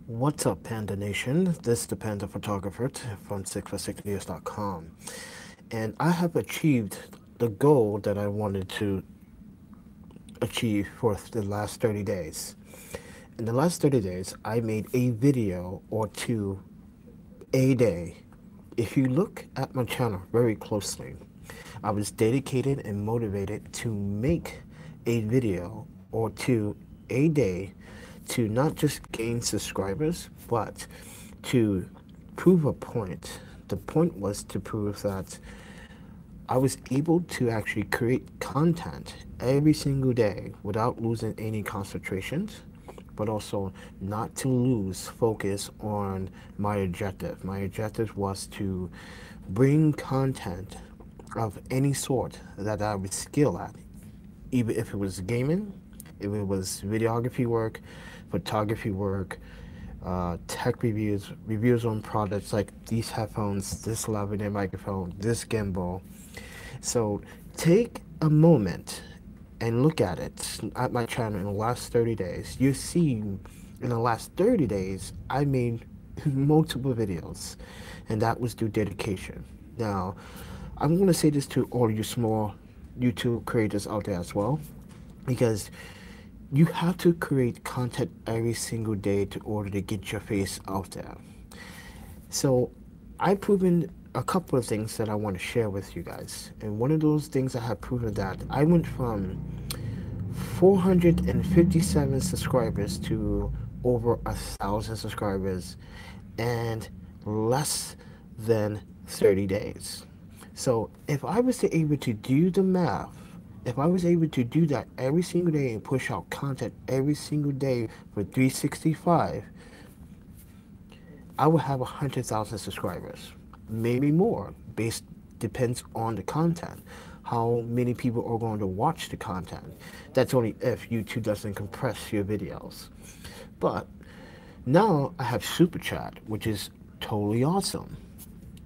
What's up, Panda Nation? This is the Panda Photographer from 6for6news.com. And I have achieved the goal that I wanted to achieve for the last 30 days. In the last 30 days, I made a video or two a day. If you look at my channel very closely, I was dedicated and motivated to make a video or two a day to not just gain subscribers, but to prove a point. The point was to prove that I was able to actually create content every single day without losing any concentrations, but also not to lose focus on my objective. My objective was to bring content of any sort that I would skill at, even if it was gaming, if it was videography work, photography work, tech reviews, reviews on products like these headphones, this lavalier microphone, this gimbal. So take a moment and look at it at my channel in the last 30 days. You see, in the last 30 days, I made multiple videos, and that was through dedication. Now, I'm going to say this to all you small YouTube creators out there as well, because you have to create content every single day in order to get your face out there. So I've proven a couple of things that I want to share with you guys. And one of those things I have proven that I went from 457 subscribers to over 1,000 subscribers in less than 30 days. So if I was to able to do the math, if I was able to do that every single day and push out content every single day for 365, I would have 100,000 subscribers, maybe more. Depends on the content, how many people are going to watch the content. That's only if YouTube doesn't compress your videos. But now I have Super Chat, which is totally awesome.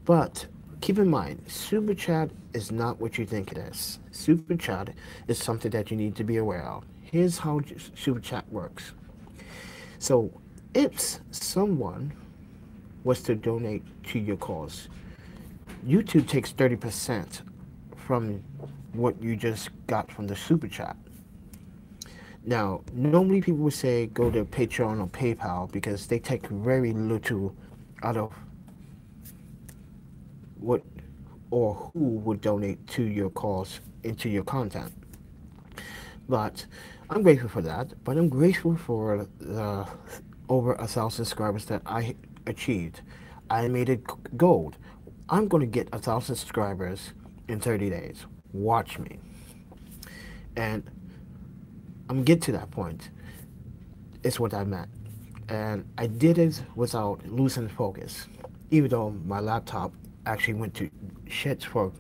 But keep in mind, Super Chat is not what you think it is. Super Chat is something that you need to be aware of. Here's how Super Chat works. So if someone was to donate to your cause, YouTube takes 30% from what you just got from the Super Chat. Now, normally people would say go to Patreon or PayPal because they take very little out of what or who would donate to your cause into your content. But I'm grateful for that. But I'm grateful for the over 1,000 subscribers that I achieved. I made it gold. I'm going to get 1,000 subscribers in 30 days. Watch me. And I'm get to that point. It's what I meant. And I did it without losing focus. Even though my laptop actually went to shit for,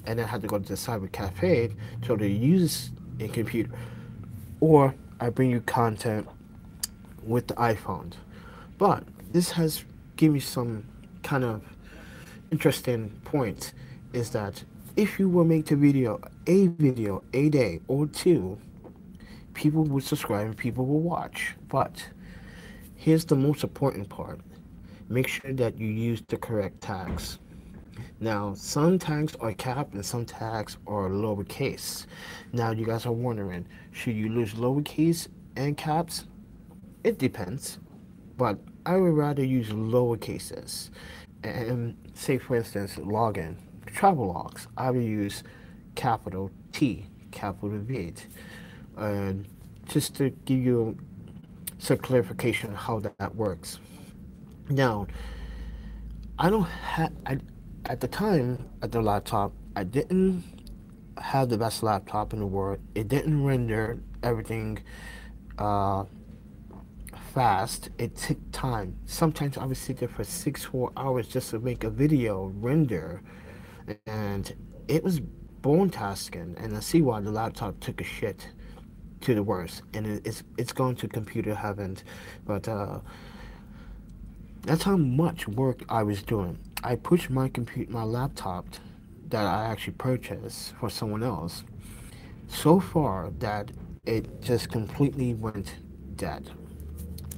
and I had to go to the cyber cafe to use a computer. Or I bring you content with the iPhone. But this has given me some kind of interesting point, is that if you will make the video a day or two, people will subscribe and people will watch. But here's the most important part. Make sure that you use the correct tags. Now, some tags are capped and some tags are lowercase. Now, you guys are wondering, should you use lowercase and caps? It depends, but I would rather use lowercases. And say, for instance, login, travel logs, I would use capital T, capital V, and just to give you some clarification on how that works. Now, I don't have, at the time, at the laptop, I didn't have the best laptop in the world. It didn't render everything fast. It took time. Sometimes I would sit there for 4 hours just to make a video render, and it was bone tasking. And I see why the laptop took a shit to the worst, and it's going to computer heaven. But that's how much work I was doing. I pushed my laptop that I actually purchased for someone else so far that it just completely went dead.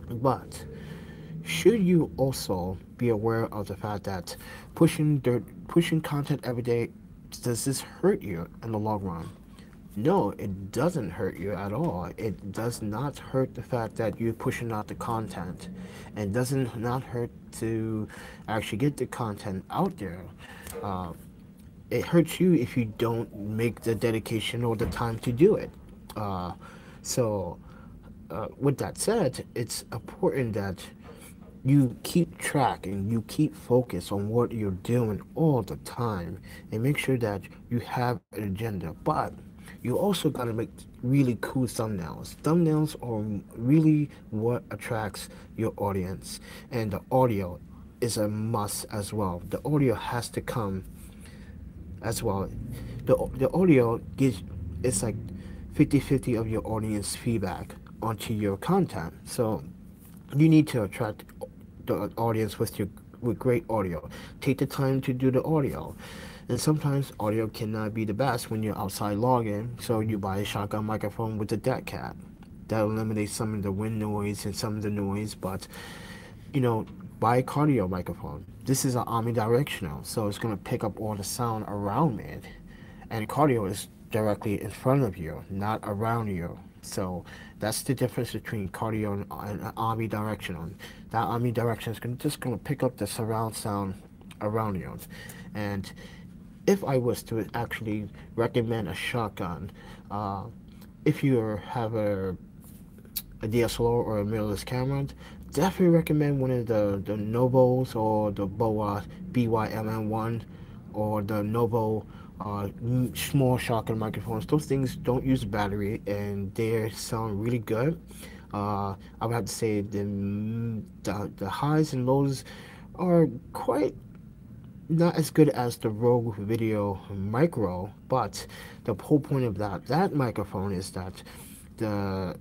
But should you also be aware of the fact that pushing content every day, does this hurt you in the long run? No, it doesn't hurt you at all. It does not hurt the fact that you're pushing out the content. It doesn't not hurt to actually get the content out there. Uh, it hurts you if you don't make the dedication or the time to do it. Uh, so, with that said, it's important that you keep track and you keep focus on what you're doing all the time and make sure that you have an agenda. But you also got to make really cool thumbnails. Thumbnails are really what attracts your audience, and the audio is a must as well. The audio has to come as well. The audio gives, it's like 50-50 of your audience feedback onto your content. So you need to attract the audience with great audio. Take the time to do the audio. And sometimes audio cannot be the best when you're outside logging, so you buy a shotgun microphone with a dead cat. That eliminates some of the wind noise and some of the noise, but buy a cardio microphone. This is an omnidirectional, so it's going to pick up all the sound around it. And cardio is directly in front of you, not around you. So that's the difference between cardio and omnidirectional. That omnidirectional is just going to pick up the surround sound around you. And if I was to actually recommend a shotgun, if you have a DSLR or a mirrorless camera, definitely recommend one of the Novos or the BOA BYMN1 or the Novo small shotgun microphones. Those things don't use battery and they sound really good. I would have to say the highs and lows are quite not as good as the Rogue Video Micro, but the whole point of that microphone is that the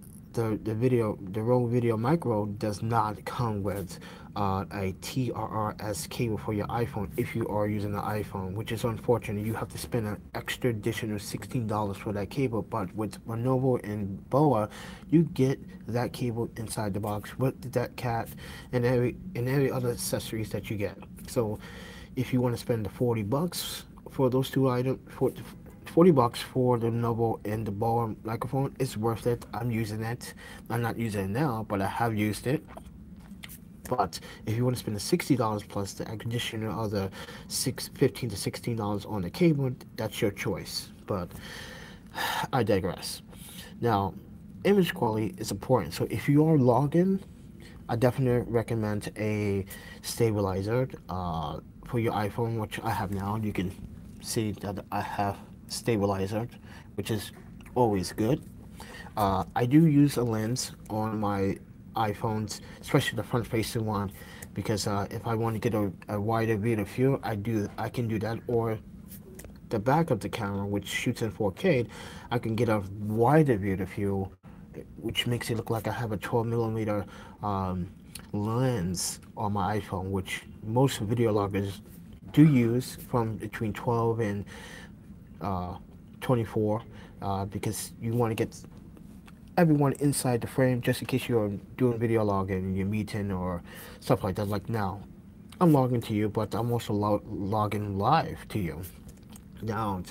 Rogue Video Micro does not come with a TRRS cable for your iPhone if you are using the iPhone, which is unfortunate. You have to spend an extra additional $16 for that cable, but with Lenovo and BOA, you get that cable inside the box with that cat and every other accessories that you get. So if you want to spend the $40 for those two items, $40 for the Lenovo and the BOA microphone, it's worth it. I'm using it. I'm not using it now, but I have used it. But if you want to spend the $60 plus the additional other $15 to $16 on the cable, that's your choice. But I digress. Now, image quality is important. So if you are logging, I definitely recommend a stabilizer for your iPhone, which I have now. You can see that I have stabilizer, which is always good. I do use a lens on my iPhones, especially the front-facing one, because if I want to get a wider field of view, I can do that. Or the back of the camera, which shoots in 4K, I can get a wider field of view, which makes it look like I have a 12mm lens on my iPhone, which most video loggers do use from between 12 and 24, because you want to get everyone inside the frame, just in case you're doing video logging and you're meeting or stuff like that. Like now, I'm logging to you, but I'm also logging live to you. Now,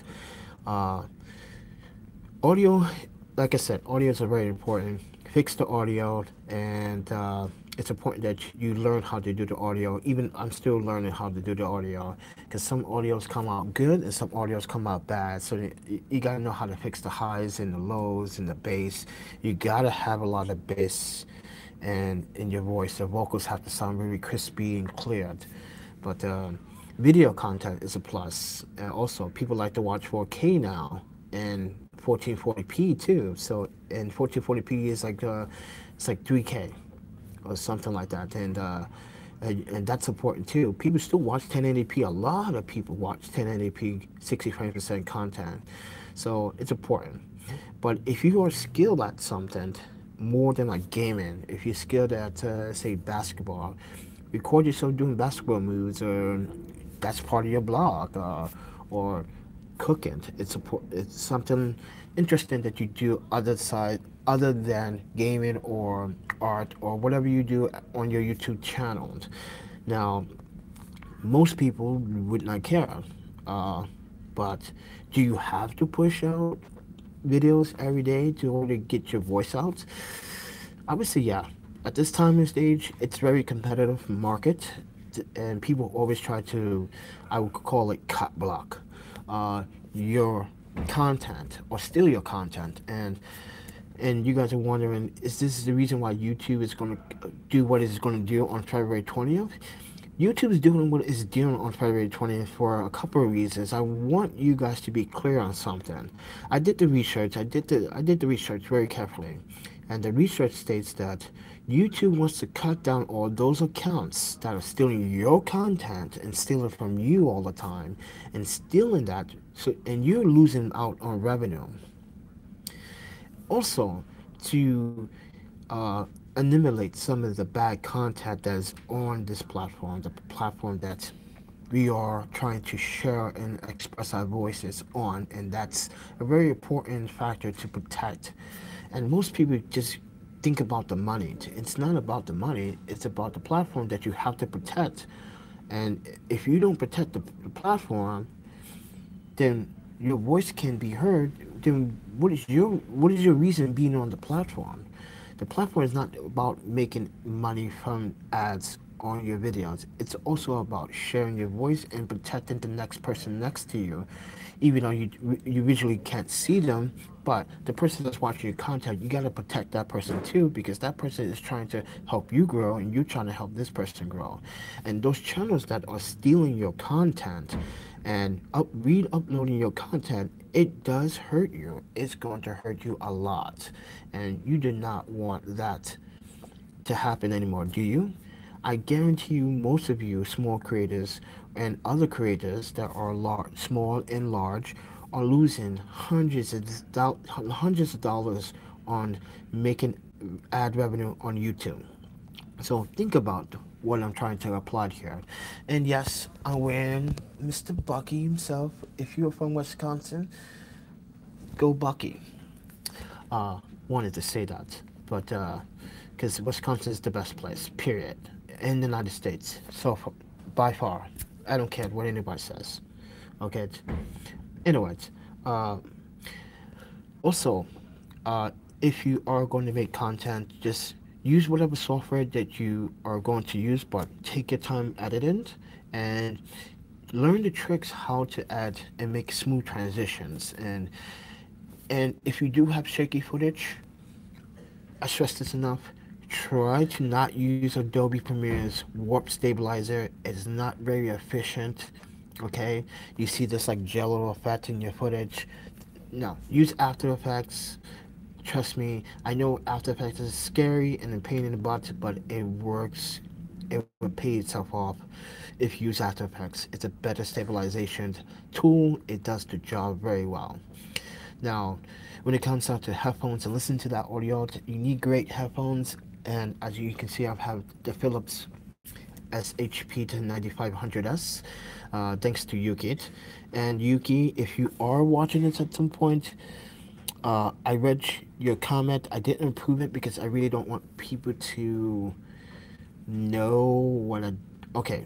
audio, like I said, audios are very important. Fix the audio, and it's important that you learn how to do the audio. Even I'm still learning how to do the audio, because some audios come out good and some audios come out bad. So you gotta know how to fix the highs and the lows and the bass. You gotta have a lot of bass and in your voice. The vocals have to sound very crispy and cleared. But video content is a plus. And also, people like to watch 4K now and 1440p too. So, and 1440p is like it's like 3K or something like that, and that's important too. People still watch 1080p. A lot of people watch 1080p 60 frames per second content, so it's important. But if you are skilled at something more than like gaming, if you're skilled at say basketball, record yourself doing basketball moves, or that's part of your blog, or cooking. It's something interesting that you do other than gaming or art or whatever you do on your YouTube channel. Now, most people would not care, but do you have to push out videos every day to order to get your voice out? I would say yeah. At this time and stage, it's very competitive market, and people always try to, I would call it cut block, your content or steal your content, and you guys are wondering, is this the reason why YouTube is going to do what it's going to do on February 20th? YouTube is doing what it's doing on February 20th for a couple of reasons. I want you guys to be clear on something. I did the research. I did the research very carefully, and the research states that YouTube wants to cut down all those accounts that are stealing your content and stealing from you all the time, and stealing that, and you're losing out on revenue. Also, to eliminate some of the bad content that's on this platform, the platform that we are trying to share and express our voices on, and that's a very important factor to protect. And most people just think about the money. It's not about the money, it's about the platform that you have to protect. And if you don't protect the platform, then your voice can be heard. Then what is your reason being on the platform? The platform is not about making money from ads on your videos. It's also about sharing your voice and protecting the next person next to you. Even though you visually can't see them, but the person that's watching your content, you gotta protect that person too, because that person is trying to help you grow and you're trying to help this person grow. And those channels that are stealing your content and re-uploading your content, it does hurt you. It's going to hurt you a lot. And you do not want that to happen anymore, do you? I guarantee you, most of you small creators and other creators that are large, small and large, are losing hundreds of dollars on making ad revenue on YouTube. So think about what I'm trying to apply here. And yes, I'm wearing Mr. Bucky himself. If you're from Wisconsin, go Bucky. Wanted to say that, but because Wisconsin is the best place, period, in the United States. So by far, I don't care what anybody says. Okay. Anyways, also, if you are going to make content, just use whatever software that you are going to use, but take your time editing and learn the tricks how to add and make smooth transitions. And if you do have shaky footage, I stress this enough, try to not use Adobe Premiere's warp stabilizer. It's not very efficient. Okay, you see this like jello effect in your footage. No, use After Effects. Trust me, I know After Effects is scary and a pain in the butt, but it works. It will pay itself off if you use After Effects. It's a better stabilization tool. It does the job very well. Now, when it comes down to headphones and listen to that audio, you need great headphones. And as you can see, I have the Philips SHP to 9500S, thanks to Yuki. And Yuki, if you are watching this at some point, I read your comment. I didn't approve it because I really don't want people to know what I... Okay.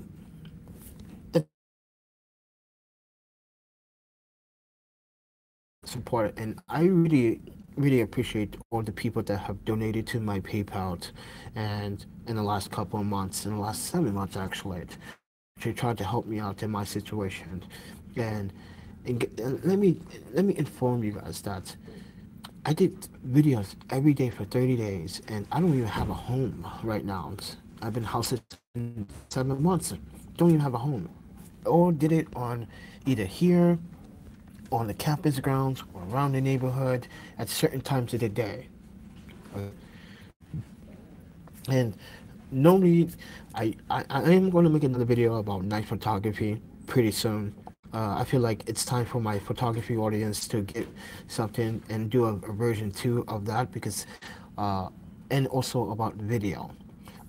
Support it, and I really appreciate all the people that have donated to my PayPal, and in the last couple of months, in the last 7 months actually, to try to help me out in my situation. And let me inform you guys that I did videos every day for 30 days, and I don't even have a home right now. I've been house sitting 7 months, don't even have a home. Or did it on either here, on the campus grounds, or around the neighborhood at certain times of the day. And normally, I am going to make another video about night photography pretty soon. I feel like it's time for my photography audience to get something and do a version 2 of that, because and also about video.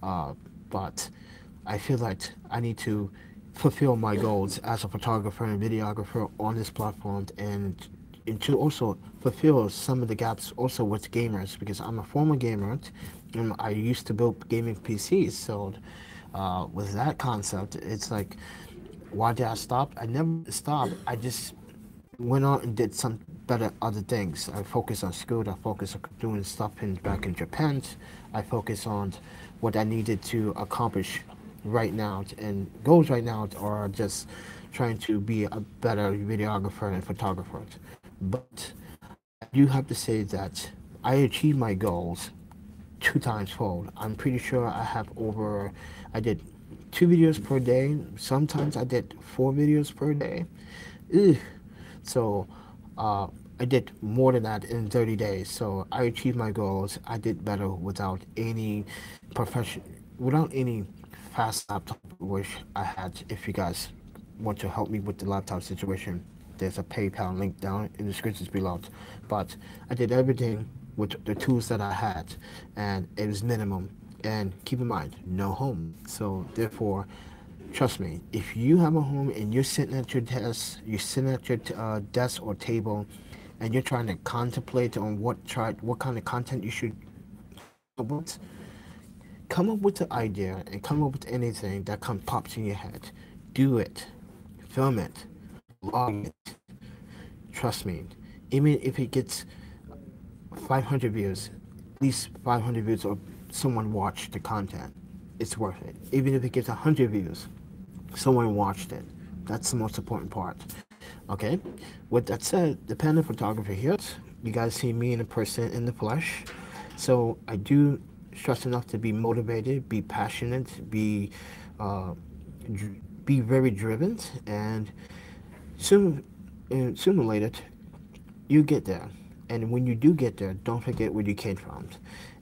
But I feel like I need to fulfill my goals as a photographer and videographer on this platform, and and to also fulfill some of the gaps also with gamers, because I'm a former gamer and I used to build gaming PCs. So with that concept, it's like, why did I stop? I never stopped. I just went on and did some better other things. I focused on school. I focused on doing stuff back in Japan. I focused on what I needed to accomplish right now, and goals right now are just trying to be a better videographer and photographer. But I do have to say that I achieved my goals 2 times fold. I'm pretty sure I did 2 videos per day. Sometimes I did 4 videos per day. Ugh. So I did more than that in 30 days. So I achieved my goals. I did better without any without any fast laptop, which I had. If you guys want to help me with the laptop situation, there's a PayPal link down in the description below. But I did everything with the tools that I had, and it was minimum. And keep in mind, no home. So therefore, trust me, if you have a home and you're sitting at your desk, desk or table, and you're trying to contemplate on what kind of content you should come up with the idea and come up with anything that pops in your head. Do it, film it, log it. Trust me, even if it gets 500 views, at least 500 views, or someone watched the content, it's worth it. Even if it gets 100 views, someone watched it. That's the most important part. Okay, with that said, the Panda Photographer here. You guys see me in a person in the flesh. So I do stress enough to be motivated, be passionate, be very driven, and sooner or later, you get there. And when you do get there, don't forget where you came from.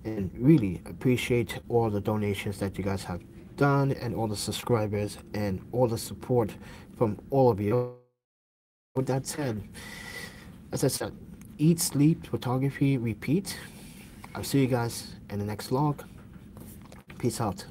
And really appreciate all the donations that you guys have done, and all the subscribers, and all the support from all of you. With that said, as I said, eat, sleep, photography, repeat. I'll see you guys in the next vlog. Peace out.